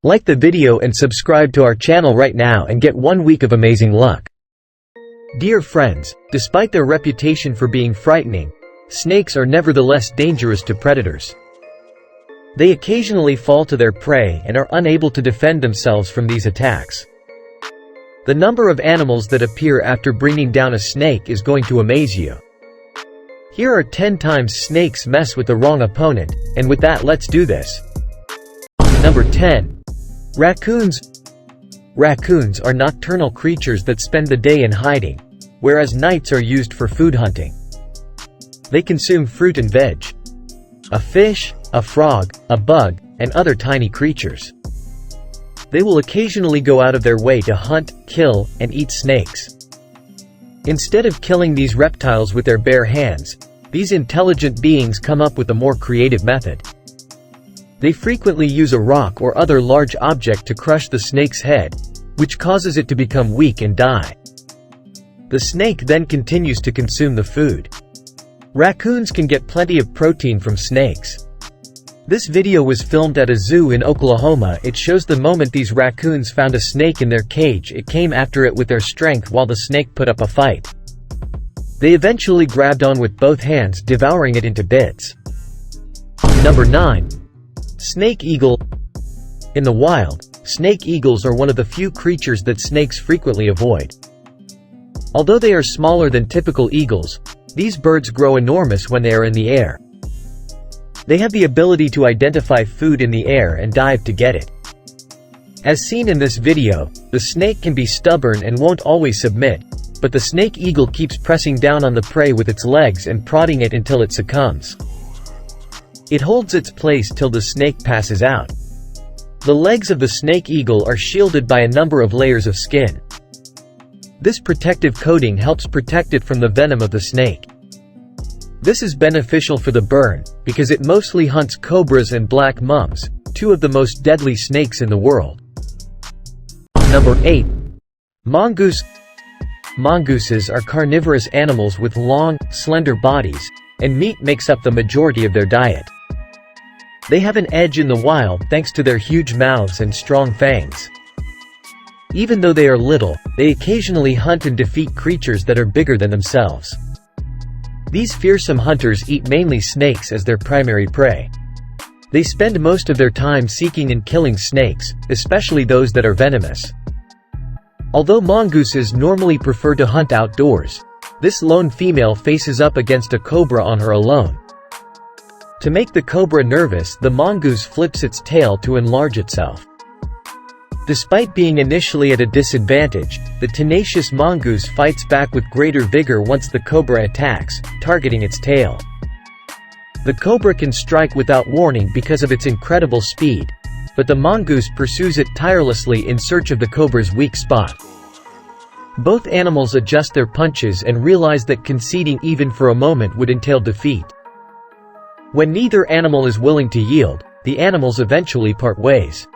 Like the video and subscribe to our channel right now and get 1 week of amazing luck. Dear friends, despite their reputation for being frightening, snakes are nevertheless dangerous to predators. They occasionally fall to their prey and are unable to defend themselves from these attacks. The number of animals that appear after bringing down a snake is going to amaze you. Here are 10 times snakes mess with the wrong opponent, and with that, let's do this. Number 10. Raccoons. Raccoons are nocturnal creatures that spend the day in hiding, whereas nights are used for food hunting. They consume fruit and veg, a fish, a frog, a bug, and other tiny creatures. They will occasionally go out of their way to hunt, kill, and eat snakes. Instead of killing these reptiles with their bare hands, these intelligent beings come up with a more creative method. They frequently use a rock or other large object to crush the snake's head, which causes it to become weak and die. The snake then continues to consume the food. Raccoons can get plenty of protein from snakes. This video was filmed at a zoo in Oklahoma. It shows the moment these raccoons found a snake in their cage. It came after it with their strength while the snake put up a fight. They eventually grabbed on with both hands, devouring it into bits. Number 9. Snake eagle. In the wild, snake eagles are one of the few creatures that snakes frequently avoid. Although they are smaller than typical eagles, these birds grow enormous when they are in the air. They have the ability to identify food in the air and dive to get it. As seen in this video, the snake can be stubborn and won't always submit, but the snake eagle keeps pressing down on the prey with its legs and prodding it until it succumbs. It holds its place till the snake passes out. The legs of the snake eagle are shielded by a number of layers of skin. This protective coating helps protect it from the venom of the snake. This is beneficial for the bird, because it mostly hunts cobras and black mams, two of the most deadly snakes in the world. Number 8. Mongoose. Mongooses are carnivorous animals with long, slender bodies, and meat makes up the majority of their diet. They have an edge in the wild thanks to their huge mouths and strong fangs. Even though they are little, they occasionally hunt and defeat creatures that are bigger than themselves. These fearsome hunters eat mainly snakes as their primary prey. They spend most of their time seeking and killing snakes, especially those that are venomous. Although mongooses normally prefer to hunt outdoors, this lone female faces up against a cobra on her alone. To make the cobra nervous, the mongoose flips its tail to enlarge itself. Despite being initially at a disadvantage, the tenacious mongoose fights back with greater vigor once the cobra attacks, targeting its tail. The cobra can strike without warning because of its incredible speed, but the mongoose pursues it tirelessly in search of the cobra's weak spot. Both animals adjust their punches and realize that conceding even for a moment would entail defeat. When neither animal is willing to yield, the animals eventually part ways.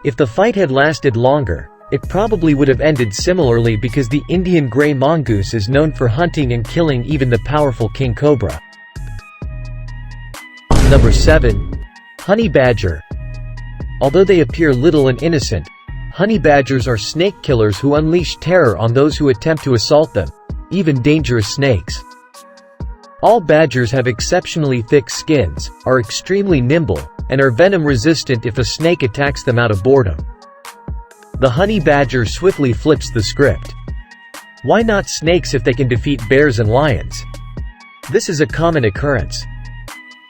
If the fight had lasted longer, it probably would have ended similarly because the Indian gray mongoose is known for hunting and killing even the powerful king cobra. Number 7. Honey badger. Although they appear little and innocent, honey badgers are snake killers who unleash terror on those who attempt to assault them, even dangerous snakes. All badgers have exceptionally thick skins, are extremely nimble, and are venom resistant if a snake attacks them out of boredom. The honey badger swiftly flips the script. Why not snakes if they can defeat bears and lions? This is a common occurrence.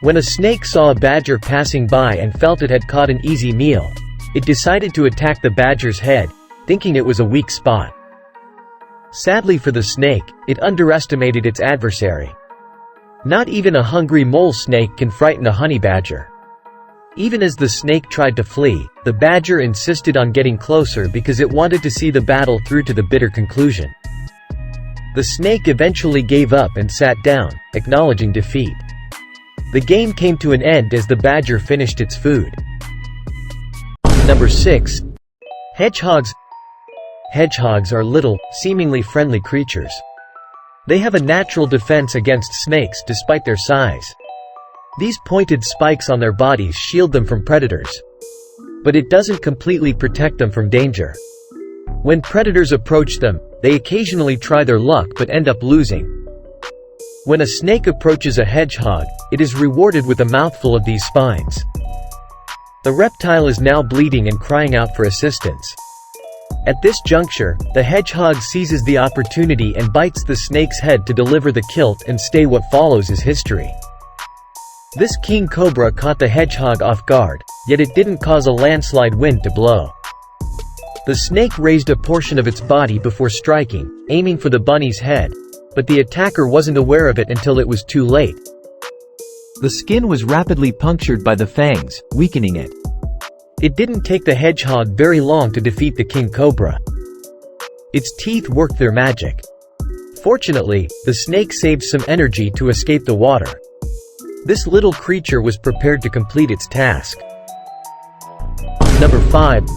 When a snake saw a badger passing by and felt it had caught an easy meal, it decided to attack the badger's head, thinking it was a weak spot. Sadly for the snake, it underestimated its adversary. Not even a hungry mole snake can frighten a honey badger. Even as the snake tried to flee, the badger insisted on getting closer because it wanted to see the battle through to the bitter conclusion. The snake eventually gave up and sat down, acknowledging defeat. The game came to an end as the badger finished its food. Number 6. Hedgehogs. Hedgehogs are little, seemingly friendly creatures. They have a natural defense against snakes despite their size. These pointed spikes on their bodies shield them from predators. but it doesn't completely protect them from danger. When predators approach them, they occasionally try their luck but end up losing. When a snake approaches a hedgehog, it is rewarded with a mouthful of these spines. The reptile is now bleeding and crying out for assistance. At this juncture, the hedgehog seizes the opportunity and bites the snake's head to deliver the kill, and what follows is history. This king cobra caught the hedgehog off guard, yet it didn't cause a landslide wind to blow. The snake raised a portion of its body before striking, aiming for the bunny's head, but the attacker wasn't aware of it until it was too late. The skin was rapidly punctured by the fangs, weakening it. It didn't take the hedgehog very long to defeat the king cobra. Its teeth worked their magic. Fortunately, the snake saved some energy to escape the water. This little creature was prepared to complete its task. Number 5.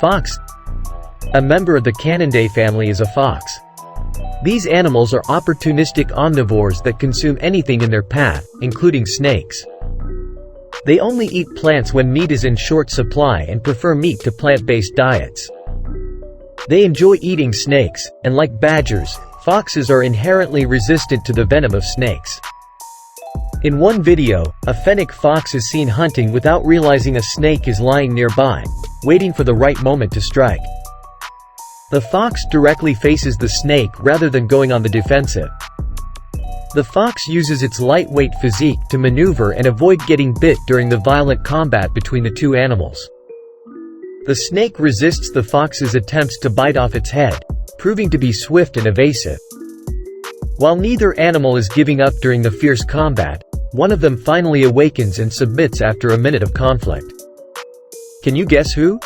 Fox. A member of the Canidae family is a fox. These animals are opportunistic omnivores that consume anything in their path, including snakes. They only eat plants when meat is in short supply and prefer meat to plant-based diets. They enjoy eating snakes, and like badgers, foxes are inherently resistant to the venom of snakes. In one video, a fennec fox is seen hunting without realizing a snake is lying nearby, waiting for the right moment to strike. The fox directly faces the snake rather than going on the defensive. The fox uses its lightweight physique to maneuver and avoid getting bit during the violent combat between the two animals. The snake resists the fox's attempts to bite off its head, proving to be swift and evasive. While neither animal is giving up during the fierce combat, one of them finally awakens and submits after a minute of conflict. Can you guess who?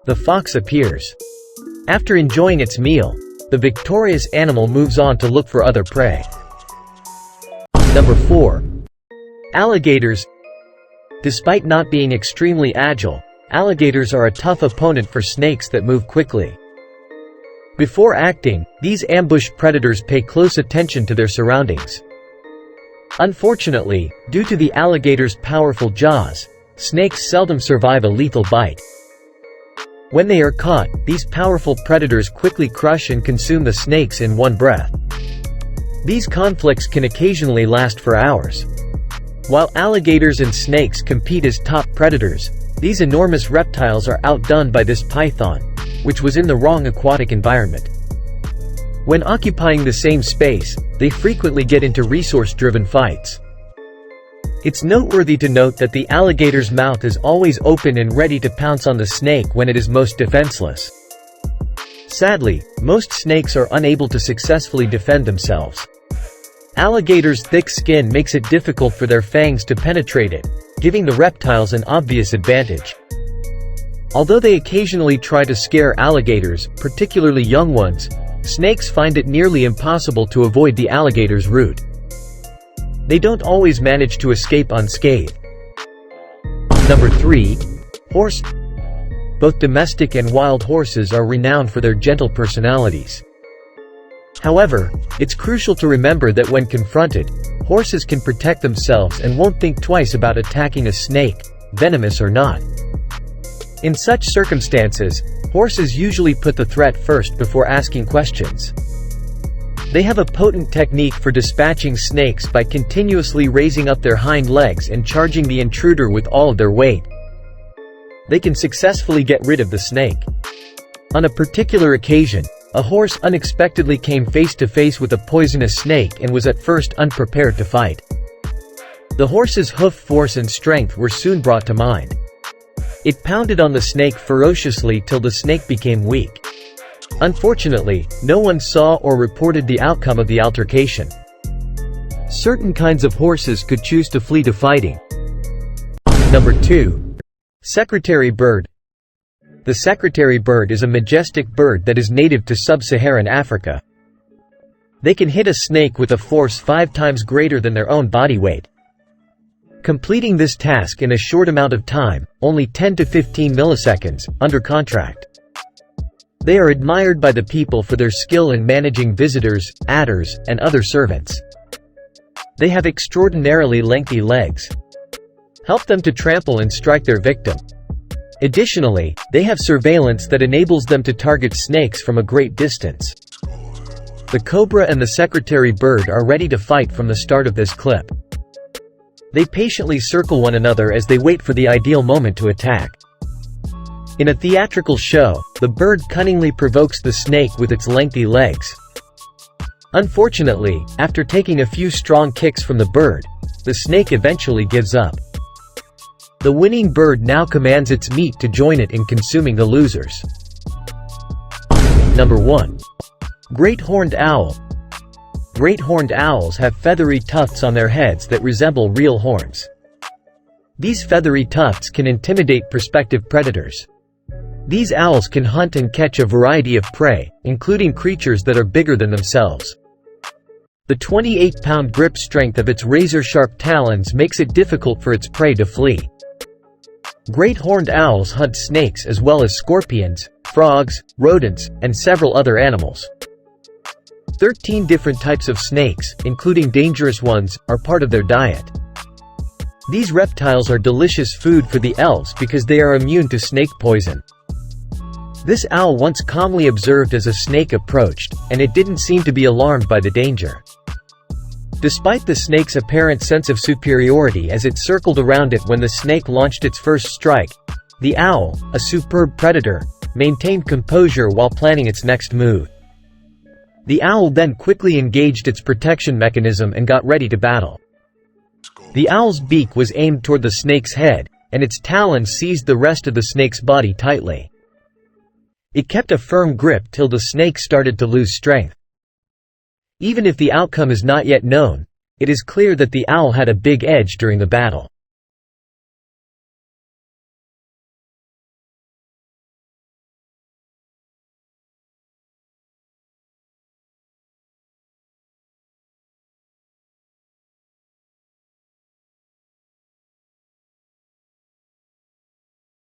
The fox appears. After enjoying its meal, the victorious animal moves on to look for other prey. Number 4. Alligators. Despite not being extremely agile, alligators are a tough opponent for snakes that move quickly. Before acting, these ambush predators pay close attention to their surroundings. Unfortunately, due to the alligator's powerful jaws, snakes seldom survive a lethal bite. When they are caught, these powerful predators quickly crush and consume the snakes in one breath. These conflicts can occasionally last for hours. While alligators and snakes compete as top predators, these enormous reptiles are outdone by this python, which was in the wrong aquatic environment. When occupying the same space, they frequently get into resource-driven fights. It's noteworthy to note that the alligator's mouth is always open and ready to pounce on the snake when it is most defenseless. Sadly, most snakes are unable to successfully defend themselves. Alligators' thick skin makes it difficult for their fangs to penetrate it, giving the reptiles an obvious advantage. Although they occasionally try to scare alligators, particularly young ones, snakes find it nearly impossible to avoid the alligator's route. They don't always manage to escape unscathed. Number 3. Horse. Both domestic and wild horses are renowned for their gentle personalities. However, it's crucial to remember that when confronted, horses can protect themselves and won't think twice about attacking a snake, venomous or not. In such circumstances, horses usually put the threat first before asking questions. They have a potent technique for dispatching snakes by continuously raising up their hind legs and charging the intruder with all of their weight. They can successfully get rid of the snake. On a particular occasion, a horse unexpectedly came face to face with a poisonous snake and was at first unprepared to fight. The horse's hoof force and strength were soon brought to mind. It pounded on the snake ferociously till the snake became weak. Unfortunately, no one saw or reported the outcome of the altercation. Certain kinds of horses could choose to flee to fighting. Number 2. Secretary bird. The secretary bird is a majestic bird that is native to sub-Saharan Africa. They can hit a snake with a force 5 times greater than their own body weight. Completing this task in a short amount of time, only 10 to 15 milliseconds, under contract. They are admired by the people for their skill in managing visitors, adders, and other servants. They have extraordinarily lengthy legs. Help them to trample and strike their victim. Additionally, they have surveillance that enables them to target snakes from a great distance. The cobra and the secretary bird are ready to fight from the start of this clip. They patiently circle one another as they wait for the ideal moment to attack. In a theatrical show, the bird cunningly provokes the snake with its lengthy legs. Unfortunately, after taking a few strong kicks from the bird, the snake eventually gives up. The winning bird now commands its meat to join it in consuming the losers. Number 1. Great horned owl. Great horned owls have feathery tufts on their heads that resemble real horns. These feathery tufts can intimidate prospective predators. These owls can hunt and catch a variety of prey, including creatures that are bigger than themselves. The 28-pound grip strength of its razor-sharp talons makes it difficult for its prey to flee. Great horned owls hunt snakes as well as scorpions, frogs, rodents, and several other animals. 13 different types of snakes, including dangerous ones, are part of their diet. These reptiles are delicious food for the elves because they are immune to snake poison. This owl once calmly observed as a snake approached, and it didn't seem to be alarmed by the danger. Despite the snake's apparent sense of superiority as it circled around it when the snake launched its first strike, the owl, a superb predator, maintained composure while planning its next move. The owl then quickly engaged its protection mechanism and got ready to battle. The owl's beak was aimed toward the snake's head, and its talons seized the rest of the snake's body tightly. It kept a firm grip till the snake started to lose strength. Even if the outcome is not yet known, it is clear that the owl had a big edge during the battle.